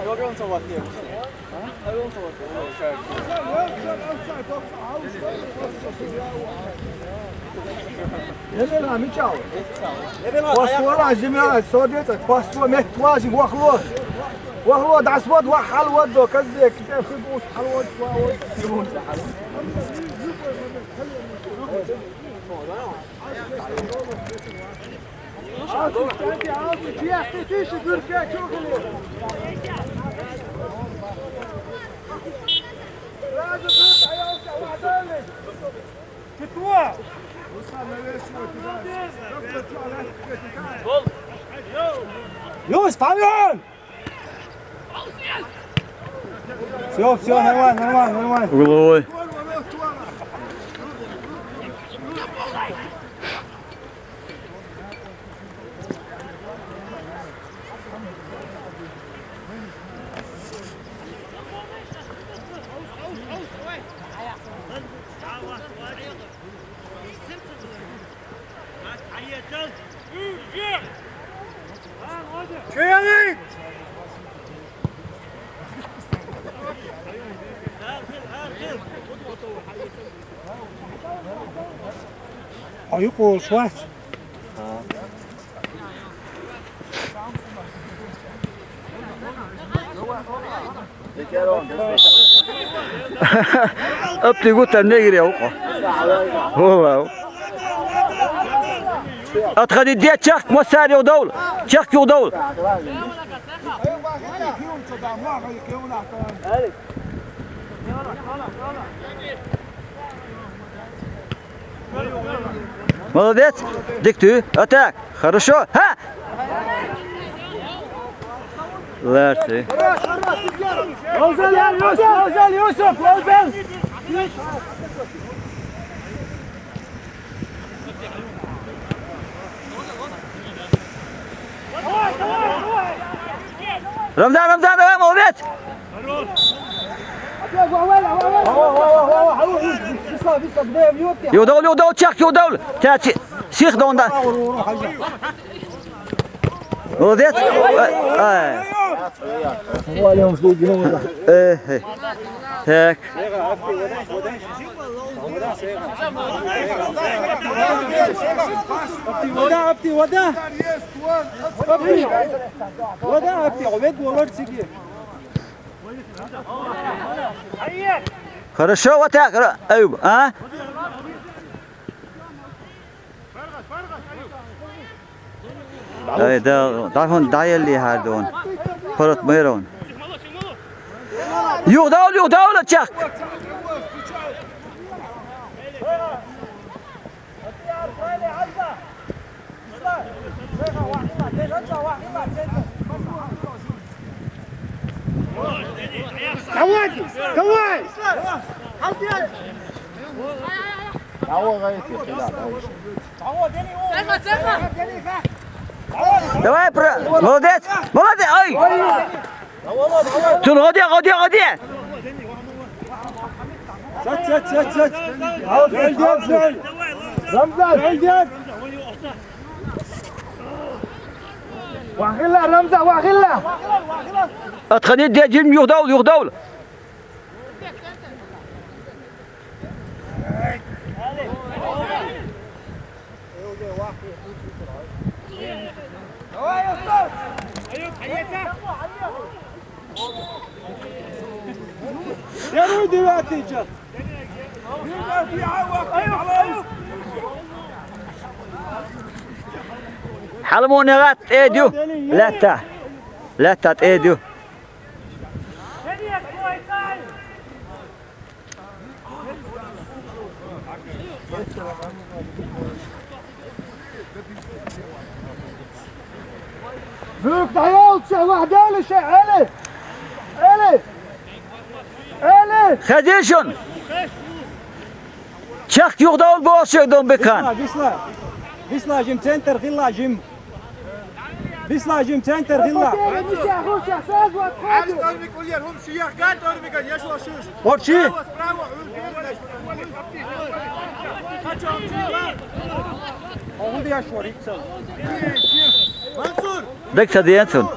여경 잡았대요. 여경 نبينا متشاور وصور الجميع السعودية وصور محتواج وخلود عصبات وحلود وكذا كتاب خبوس حلود وحلود يوسف عميون شوف نروان Головой. شيالي يقول شوات Öptü gutten negri ya. هو أتخذ دي تشك مساري ودول تشك ودول молодец диктуй атак хорошо ها لارسي لوزل يا يوسف لوزل رمضان молодец يودول تشك يودول تاتي شيخ دوندا молодец هو اليوم شو يجيبون ايه تاك وداع عبيد والله تسيقي хорошо вот так ايوب ها ده تعرفون داي اللي هادون فرط ميرون يودول تشك كواي давай молодец ой غادي شت رمزان واخلة اتخذ دي جيم يودول يا رودي وقتي جت حلموني غات ايديو لا تات ايديو Vuk dayalı şey vahdeli şey Eli خديشون تشك يودول بوش يدون بكان بيسلا جيم سنتر خلا جيم بيسلا جيم سنتر خلا عارف أرمي كل يوم شيء قاعد أرمي كان يشوا شوش ورشي منصور دك سدينتون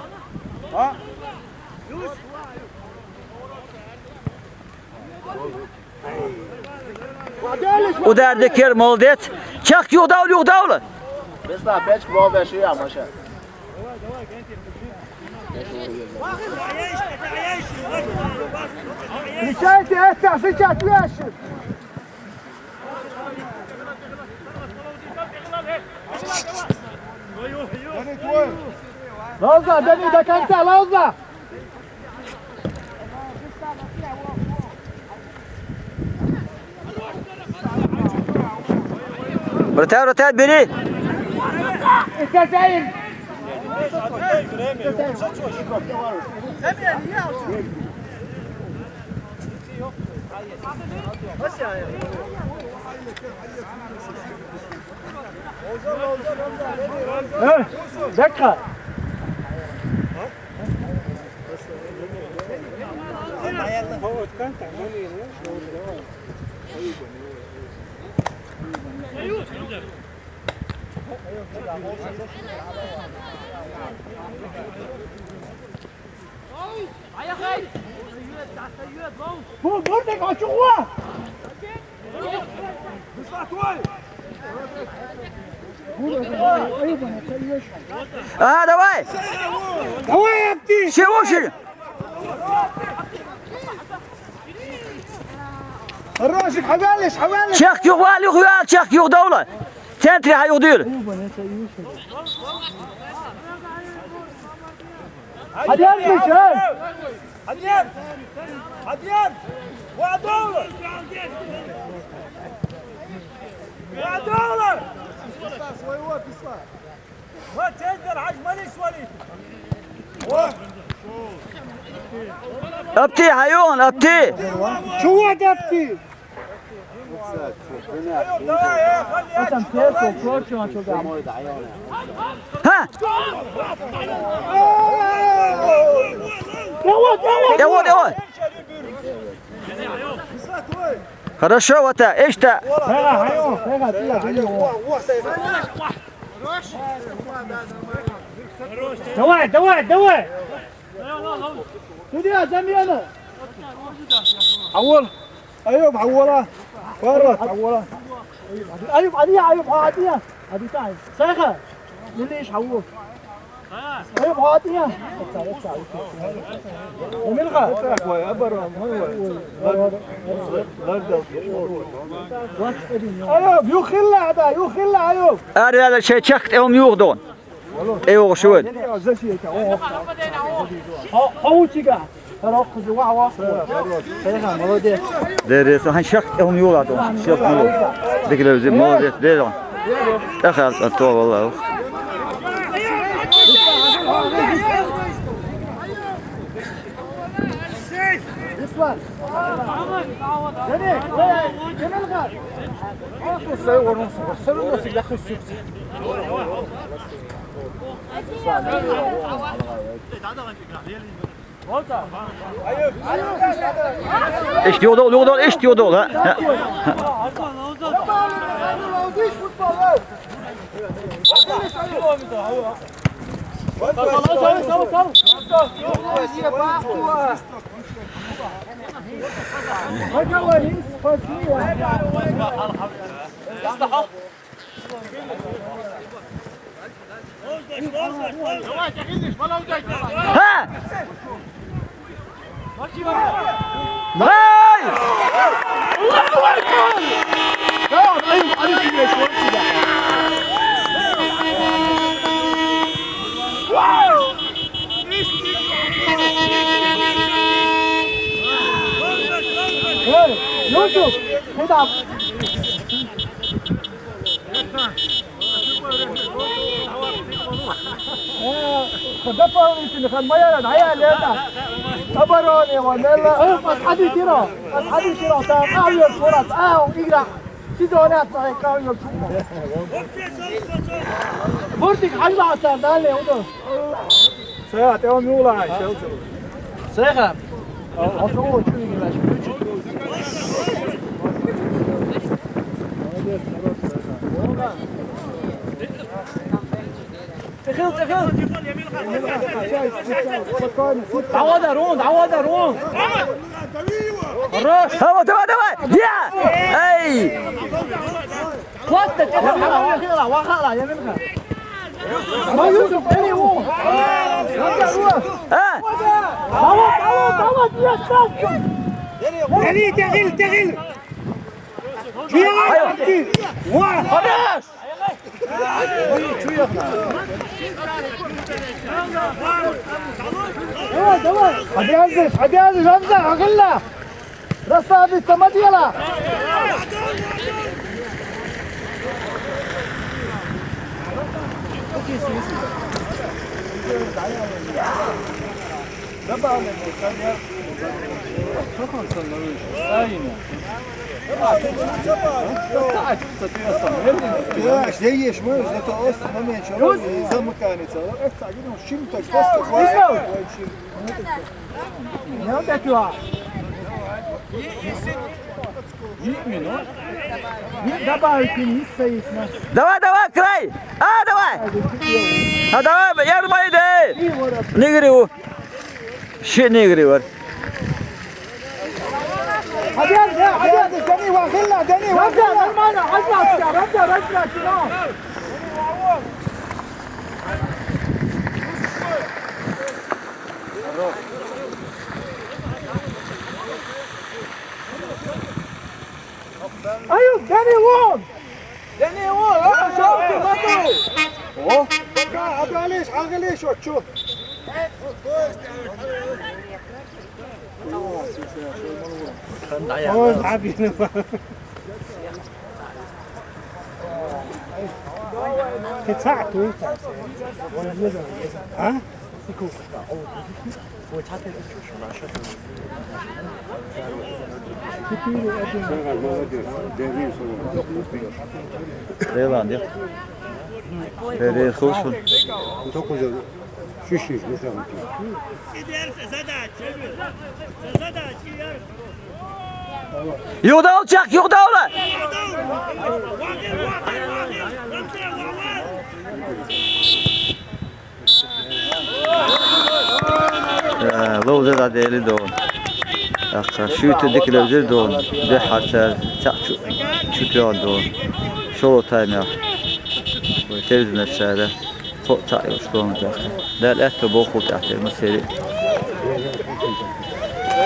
ودار دكير مولدت چخ يو دول بسلا بيتش بابا شو يا ماشا نشايتي اسع سجات وياشر لوزة دني ده كانت لوزة رتال بيري انت زين دقة فوق بردك على جوا دواي دواي يا بتي شو الراشد حبالش شيخ يغوالي خيال شيخ يغ دولة تنتري هاي يدير عديان مشان عديان وعدولة ما تقدر عجماليش وليد ابتي هايون ابتي شو ابتي ها يا хорошо вот ايش تا دواء ودي ازمي انا عول ايوب عوله فرت عوله ايوب عاديه هذه تعال ساخه ليش عول ايوب عاديه وملغى ايوب يخلع هذا يخلع ايوب هذا الشيء شخت يوم يوغدون ايوه شو هو تيجا تركز وعوا ده هن شخت يوم يوغدون شوف ديك لو زي مولد ده دخل الطور والله يسلم جميل جميل غار اخو صور نص صور نص داخل السوق ايش يودول ايش يودول ها ها هاي يوسف هدى خدفة يمكن خد مية العيال هذا أبراني ولا أصحابي ترى تام أعير صورة إجرا سيدونات معك أعير صورة بردك حجم عسل دالي هذا سيات يوم يولا سيخا أصور شو يجي عوضة رون عوضة رون الراس هوا دوا يا اي خطت ما يوسف أني هو ها تعود يا ساكن تغل خلاص حد ينزل همزة عقلنا رصة بالسمد يلا Znaš, ne ješ možeš da to ostane, neće ono za makanica. Eto, idemo šimtak, posto hvata. Ne onda tu a добавить мясо есть на давай край давай давай yardıma ide nigri o şey nigri var hadi deni وغلا دني رجع المانع رجع شنو ايوه دني وون شوف O? Adaleş, ağaleş o çok. اوز عبينا تساعدوا ها Reylan diyor. Böyle hoşsun. Çok güzel. Şiş mesela. Yuda olacak yuda ola. Loze da deli don. Dakika şu dikilevdir don. De harçer çutuyor don. Şol time ya. Televizyon aşağıda. Çok çay olsun. Del et de bol kurt atıyor. Mesela